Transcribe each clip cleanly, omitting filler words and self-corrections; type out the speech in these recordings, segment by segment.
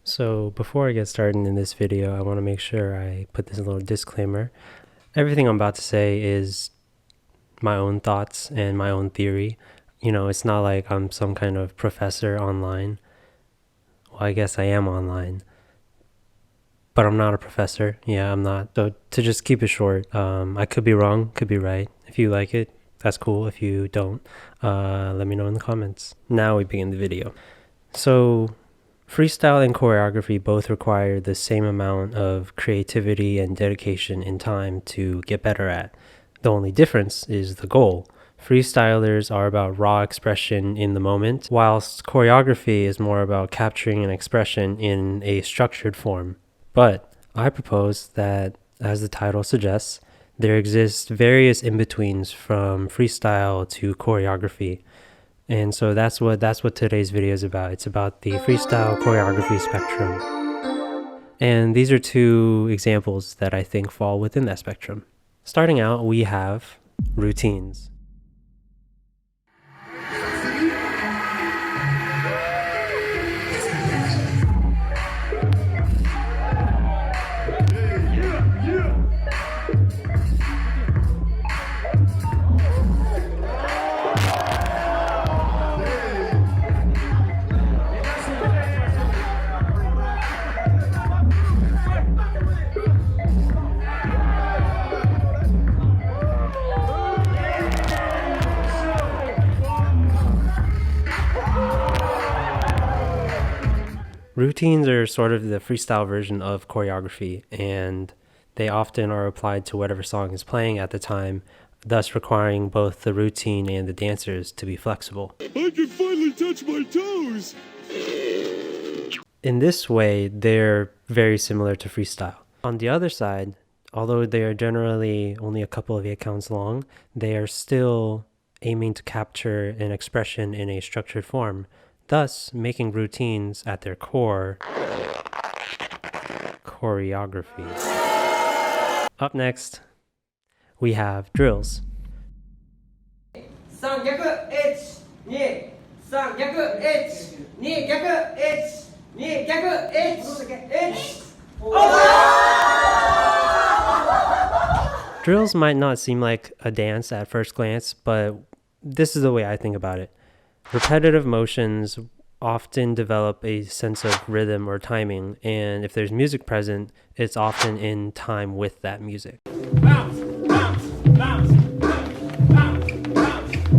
So before I get started in this video, I want to make sure I put this little disclaimer. Everything I'm about to say is my own thoughts and my own theory. You know, it's not like I'm some kind of professor online. Well, I guess I am online, but I'm not a professor. Yeah, I'm not. So to just keep it short, I could be wrong, could be right. If you like it, that's cool. If you don't, let me know in the comments. Now we begin the video. So freestyle and choreography both require the same amount of creativity and dedication and time to get better at. The only difference is the goal. Freestylers are about raw expression in the moment, whilst choreography is more about capturing an expression in a structured form. But I propose that, as the title suggests, there exist various in-betweens from freestyle to choreography. And so that's what today's video is about. It's about the freestyle choreography spectrum. And these are two examples that I think fall within that spectrum. Starting out, we have routines. Routines are sort of the freestyle version of choreography, and they often are applied to whatever song is playing at the time, thus requiring both the routine and the dancers to be flexible. I can finally touch my toes! In this way, they're very similar to freestyle. On the other side, although they are generally only a couple of 8 counts long, they are still aiming to capture an expression in a structured form, thus making routines at their core choreography. Up next, we have drills. Drills might not seem like a dance at first glance, but this is the way I think about it. Repetitive motions often develop a sense of rhythm or timing, and if there's music present, it's often in time with that music. Bounce, bounce, bounce, bounce, bounce,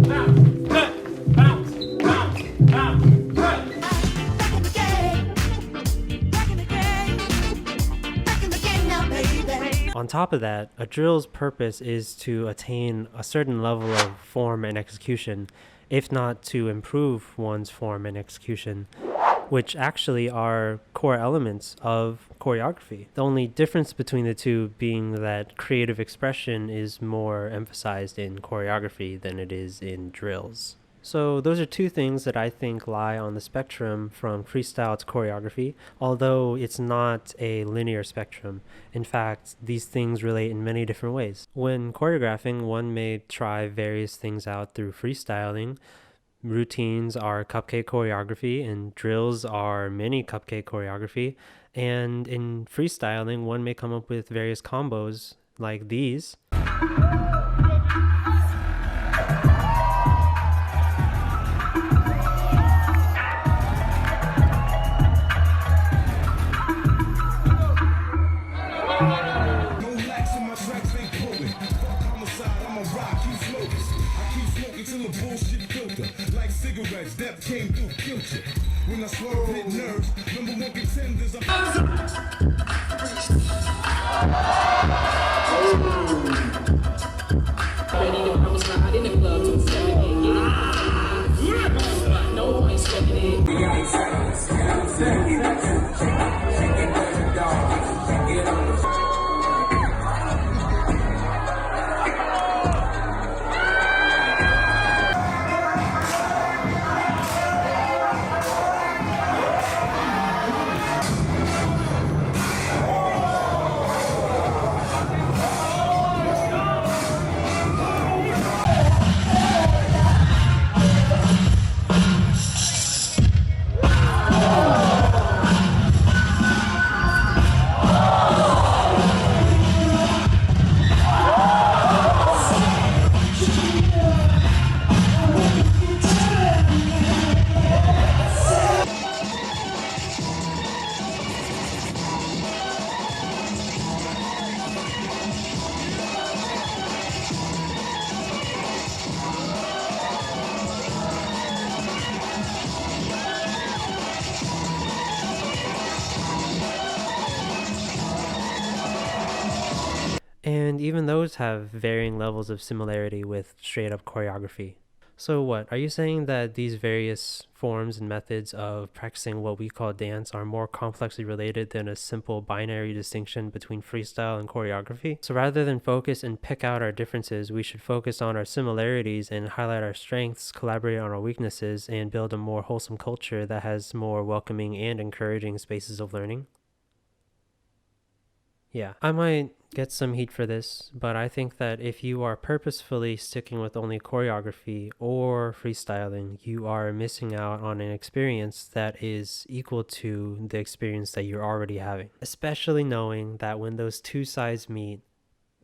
bounce, bounce, bounce, On top of that, a drill's purpose is to attain a certain level of form and execution, if not to improve one's form and execution, which actually are core elements of choreography. The only difference between the two being that creative expression is more emphasized in choreography than it is in drills. So those are two things that I think lie on the spectrum from freestyle to choreography, although it's not a linear spectrum. In fact, these things relate in many different ways. When choreographing, one may try various things out through freestyling. Routines are cupcake choreography and drills are mini cupcake choreography. And in freestyling, one may come up with various combos like these. That came through future. When I swerve hit nerves, number one contenders And even those have varying levels of similarity with straight up choreography. So what, are you saying that these various forms and methods of practicing what we call dance are more complexly related than a simple binary distinction between freestyle and choreography? So rather than focus and pick out our differences, we should focus on our similarities and highlight our strengths, collaborate on our weaknesses, and build a more wholesome culture that has more welcoming and encouraging spaces of learning? Yeah, I might get some heat for this, but I think that if you are purposefully sticking with only choreography or freestyling, you are missing out on an experience that is equal to the experience that you're already having. Especially knowing that when those two sides meet,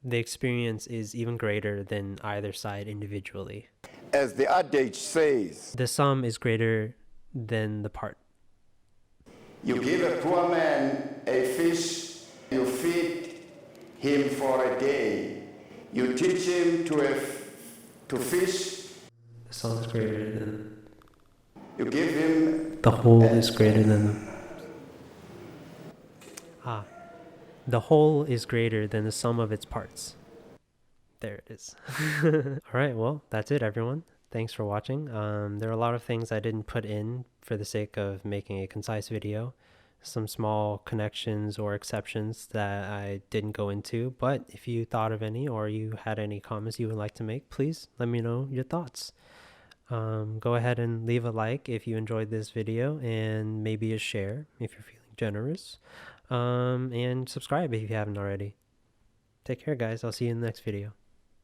the experience is even greater than either side individually. As the adage says, The sum is greater than the part. you give a poor man a fish, you feed him for a day. You teach him to fish, The sum is greater than... you give him The whole is greater than... Ah. The whole is greater than the sum of its parts. There it is. All right, well, that's it, everyone. Thanks for watching. There are a lot of things I didn't put in for the sake of making a concise video. Some small connections or exceptions that I didn't go into, but if you thought of any or you had any comments you would like to make, please let me know your thoughts. Go ahead and leave a like if you enjoyed this video, and maybe a share if you're feeling generous. And subscribe if you haven't already. Take care, guys. I'll see you in the next video.